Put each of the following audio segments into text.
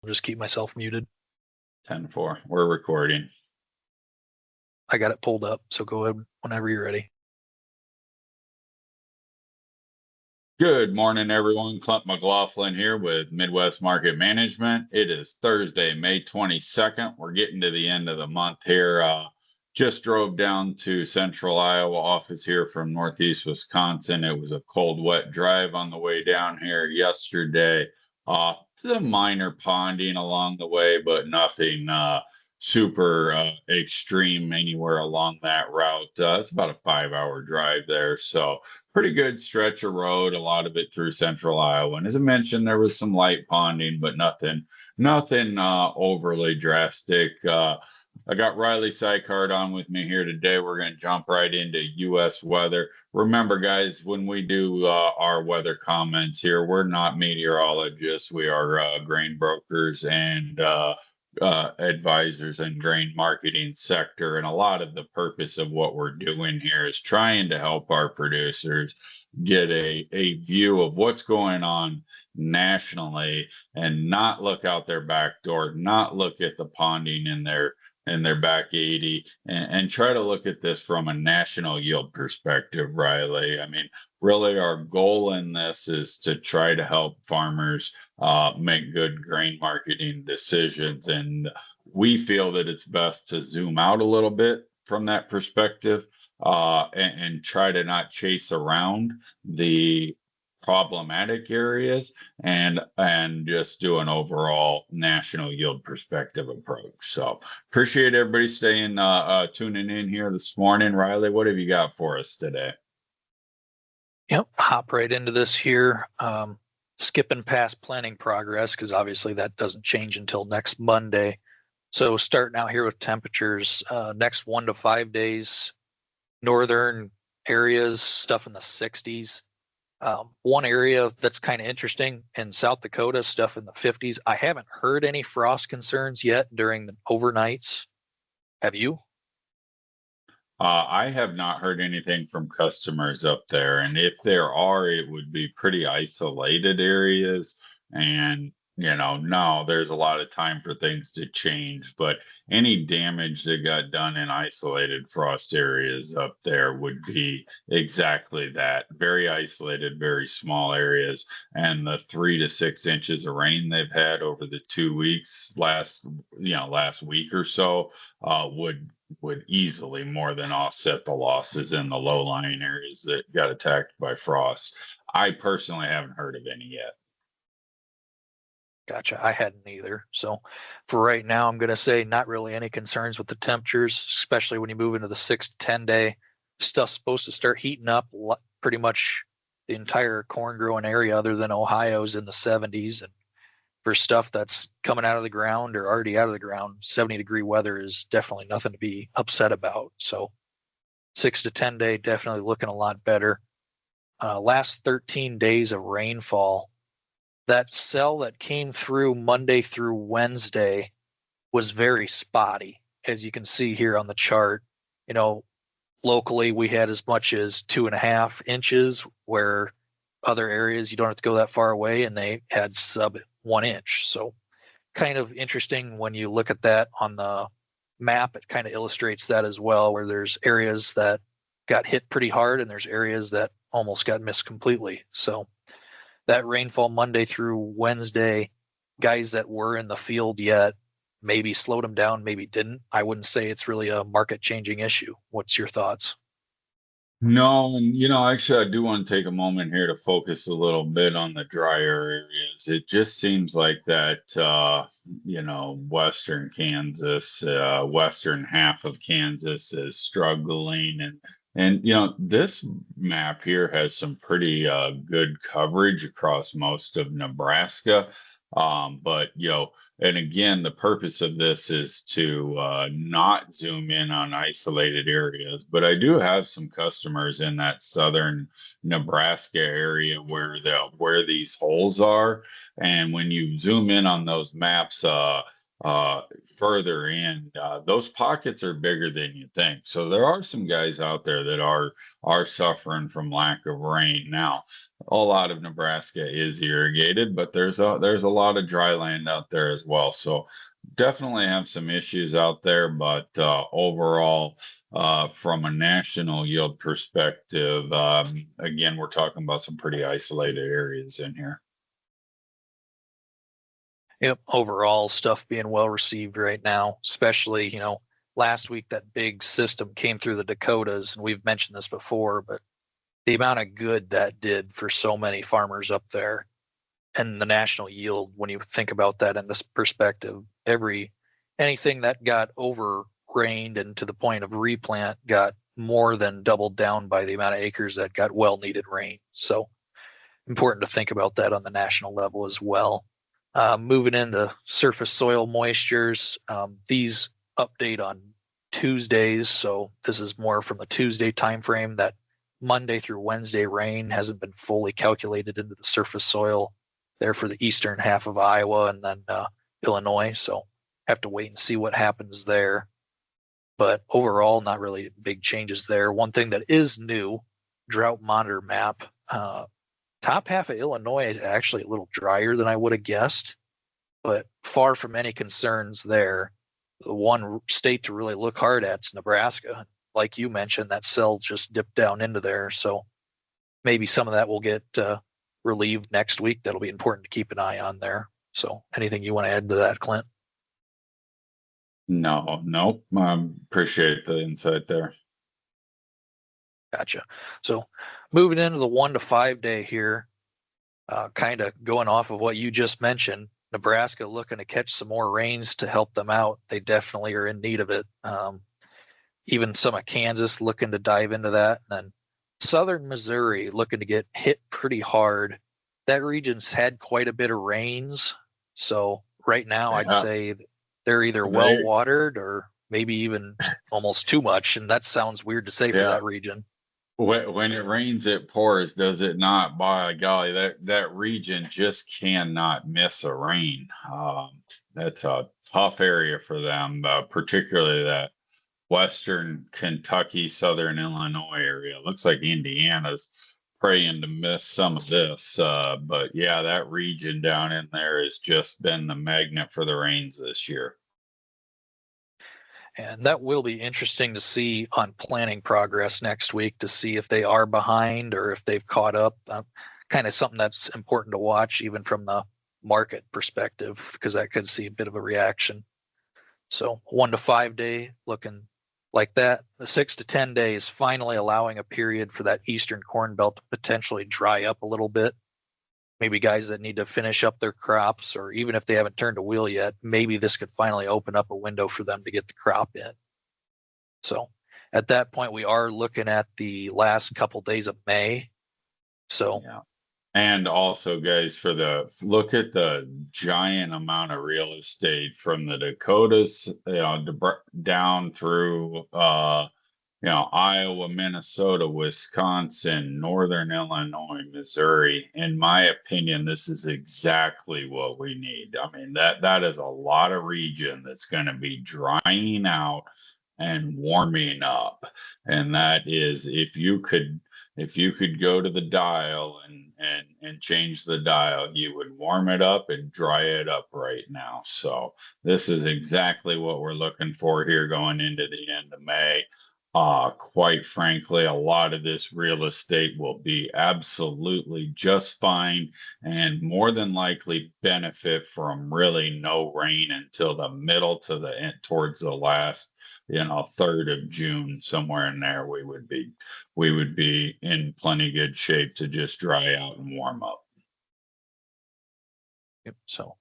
I'll just keep myself muted. 10-4. We're recording. I got it pulled up, so go ahead whenever you're ready. Good morning, everyone. Clint McLaughlin here with Midwest Market Management. It is Thursday, May 22nd. We're getting to the end of the month here. Just drove down to Central Iowa office here from Northeast Wisconsin. It was a cold, wet drive on the way down here yesterday. The minor ponding along the way, but nothing super extreme anywhere along that route. It's about a 5-hour drive there. So pretty good stretch of road, a lot of it through Central Iowa. And as I mentioned, there was some light ponding, but nothing overly drastic. I got Riley Sykard on with me here today. We're going to jump right into U.S. weather. Remember, guys, when we do our weather comments here, we're not meteorologists. We are grain brokers and advisors in grain marketing sector. And a lot of the purpose of what we're doing here is trying to help our producers get a view of what's going on nationally and not look out their back door, not look at the ponding in their back 80 and try to look at this from a national yield perspective, Riley. I mean, really our goal in this is to try to help farmers make good grain marketing decisions. And we feel that it's best to zoom out a little bit from that perspective and try to not chase around the problematic areas and just do an overall national yield perspective approach. So appreciate everybody staying tuning in here this morning. Riley, what have you got for us today? Yep, hop right into this here. Skipping past planning progress because obviously that doesn't change until next Monday. So starting out here with temperatures, next 1 to 5 days, northern areas, stuff in the 60s. One area that's kind of interesting in South Dakota, stuff in the 50s. I haven't heard any frost concerns yet during the overnights. Have you? I have not heard anything from customers up there. And if there are, it would be pretty isolated areas. And, no, there's a lot of time for things to change. But any damage that got done in isolated frost areas up there would be exactly that. Very isolated, very small areas. And the 3 to 6 inches of rain they've had over the 2 weeks last week or so would easily more than offset the losses in the low-lying areas that got attacked by frost. I personally haven't heard of any yet. Gotcha. I hadn't either. So for right now, I'm going to say not really any concerns with the temperatures, especially when you move into the 6 to 10 day. Stuff's supposed to start heating up. Pretty much the entire corn growing area other than Ohio's in the 70s. And for stuff that's coming out of the ground or already out of the ground, 70-degree weather is definitely nothing to be upset about. So 6 to 10 day, definitely looking a lot better. Last 13 days of rainfall, that cell that came through Monday through Wednesday was very spotty. As you can see here on the chart, locally we had as much as 2.5 inches, where other areas you don't have to go that far away and they had sub 1 inch. So kind of interesting when you look at that on the map. It kind of illustrates that as well, where there's areas that got hit pretty hard and there's areas that almost got missed completely. So that rainfall Monday through Wednesday, guys that were in the field yet, maybe slowed them down, maybe didn't. I wouldn't say it's really a market changing issue. What's your thoughts? No, and actually, I do want to take a moment here to focus a little bit on the drier areas. It just seems like that, Western Kansas, western half of Kansas is struggling, and this map here has some pretty good coverage across most of Nebraska. But and again, the purpose of this is to not zoom in on isolated areas. But I do have some customers in that southern Nebraska area where these holes are. And when you zoom in on those maps, further in, those pockets are bigger than you think. So there are some guys out there that are suffering from lack of rain. Now, a lot of Nebraska is irrigated, but there's a lot of dry land out there as well. So definitely have some issues out there, but overall, from a national yield perspective, again, we're talking about some pretty isolated areas in here. Yep, overall stuff being well received right now, especially, last week that big system came through the Dakotas, and we've mentioned this before, but the amount of good that did for so many farmers up there and the national yield, when you think about that in this perspective, anything that got over rained and to the point of replant got more than doubled down by the amount of acres that got well needed rain. So important to think about that on the national level as well. Moving into surface soil moistures, these update on Tuesdays. So this is more from the Tuesday timeframe. That Monday through Wednesday rain hasn't been fully calculated into the surface soil there for the eastern half of Iowa and then Illinois. So have to wait and see what happens there. But overall, not really big changes there. One thing that is new, drought monitor map. Top half of Illinois is actually a little drier than I would have guessed, but far from any concerns there. The one state to really look hard at is Nebraska. Like you mentioned, that cell just dipped down into there. So maybe some of that will get relieved next week. That'll be important to keep an eye on there. So anything you want to add to that, Clint? No. Appreciate the insight there. Gotcha. So moving into the 1 to 5 day here, kind of going off of what you just mentioned, Nebraska looking to catch some more rains to help them out. They definitely are in need of it. Even some of Kansas looking to dive into that. And then southern Missouri looking to get hit pretty hard. That region's had quite a bit of rains. So right now I'd say they're either well watered or maybe even almost too much. And that sounds weird to say for that region. When it rains, it pours, does it not? By golly, that region just cannot miss a rain. That's a tough area for them, particularly that western Kentucky, southern Illinois area. Looks like Indiana's praying to miss some of this. But yeah, that region down in there has just been the magnet for the rains this year. And that will be interesting to see on planning progress next week to see if they are behind or if they've caught up. Kind of something that's important to watch, even from the market perspective, because that could see a bit of a reaction. So 1 to 5 day looking like that. The 6 to 10 days finally allowing a period for that eastern corn belt to potentially dry up a little bit. Maybe guys that need to finish up their crops, or even if they haven't turned a wheel yet, maybe this could finally open up a window for them to get the crop in. So at that point, we are looking at the last couple days of May. So yeah. And also, guys, look at the giant amount of real estate from the Dakotas, down through Iowa, Minnesota, Wisconsin, Northern Illinois, Missouri. In my opinion, this is exactly what we need. I mean, that is a lot of region that's going to be drying out and warming up. And that is, if you could go to the dial and change the dial, you would warm it up and dry it up right now. So this is exactly what we're looking for here going into the end of May. Quite frankly, a lot of this real estate will be absolutely just fine and more than likely benefit from really no rain until the middle to the end, towards the last, 3rd of June, somewhere in there. We would be in plenty good shape to just dry out and warm up. So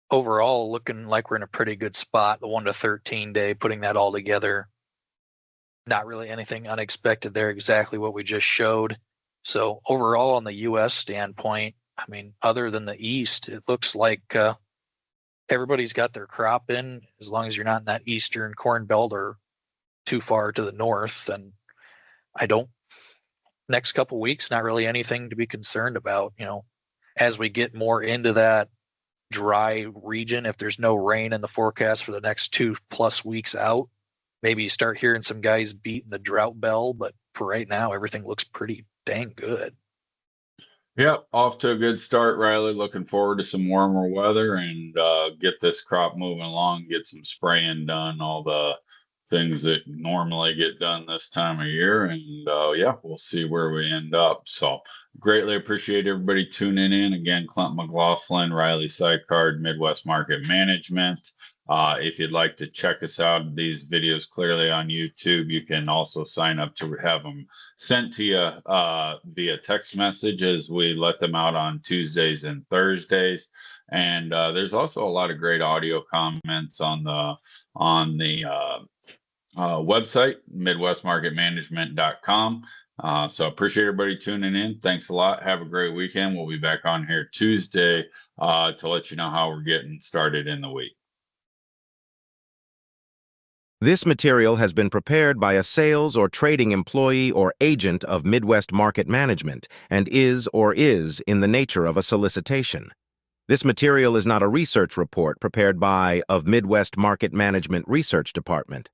overall, looking like we're in a pretty good spot. The 1 to 13 day, putting that all together. Not really anything unexpected there, exactly what we just showed. So overall, on the U.S. standpoint, I mean, other than the East, it looks like everybody's got their crop in, as long as you're not in that eastern corn belt or too far to the north. And next couple weeks, not really anything to be concerned about. As we get more into that dry region, if there's no rain in the forecast for the next 2+ weeks out, maybe you start hearing some guys beating the drought bell. But for right now, everything looks pretty dang good. Yep, off to a good start, Riley. Looking forward to some warmer weather and get this crop moving along, get some spraying done, all the things that normally get done this time of year. And yeah, we'll see where we end up. So greatly appreciate everybody tuning in. Again, Clint McLaughlin, Riley Sidecard, Midwest Market Management. If you'd like to check us out, these videos clearly on YouTube, you can also sign up to have them sent to you via text message as we let them out on Tuesdays and Thursdays. And there's also a lot of great audio comments on the website, midwestmarketmanagement.com. So appreciate everybody tuning in. Thanks a lot. Have a great weekend. We'll be back on here Tuesday to let you know how we're getting started in the week. This material has been prepared by a sales or trading employee or agent of Midwest Market Management and is in the nature of a solicitation. This material is not a research report prepared by of Midwest Market Management Research Department.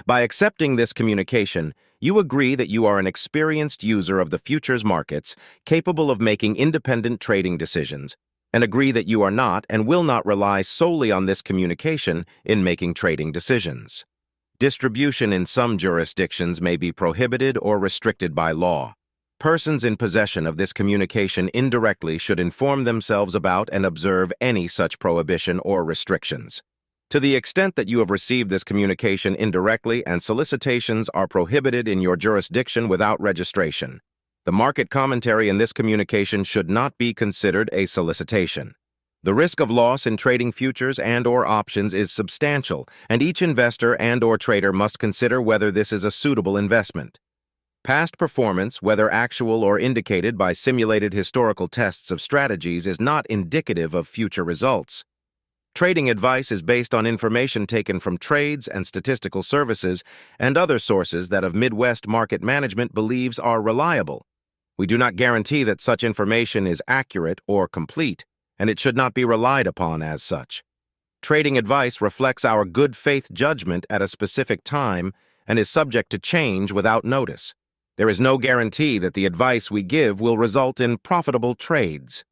By accepting this communication, you agree that you are an experienced user of the futures markets, capable of making independent trading decisions, and agree that you are not and will not rely solely on this communication in making trading decisions. Distribution in some jurisdictions may be prohibited or restricted by law. Persons in possession of this communication indirectly should inform themselves about and observe any such prohibition or restrictions. To the extent that you have received this communication indirectly and solicitations are prohibited in your jurisdiction without registration, the market commentary in this communication should not be considered a solicitation. The risk of loss in trading futures and/or options is substantial, and each investor and/or trader must consider whether this is a suitable investment. Past performance, whether actual or indicated by simulated historical tests of strategies, is not indicative of future results. Trading advice is based on information taken from trades and statistical services and other sources that of Midwest Market Management believes are reliable. We do not guarantee that such information is accurate or complete, and it should not be relied upon as such. Trading advice reflects our good faith judgment at a specific time and is subject to change without notice. There is no guarantee that the advice we give will result in profitable trades.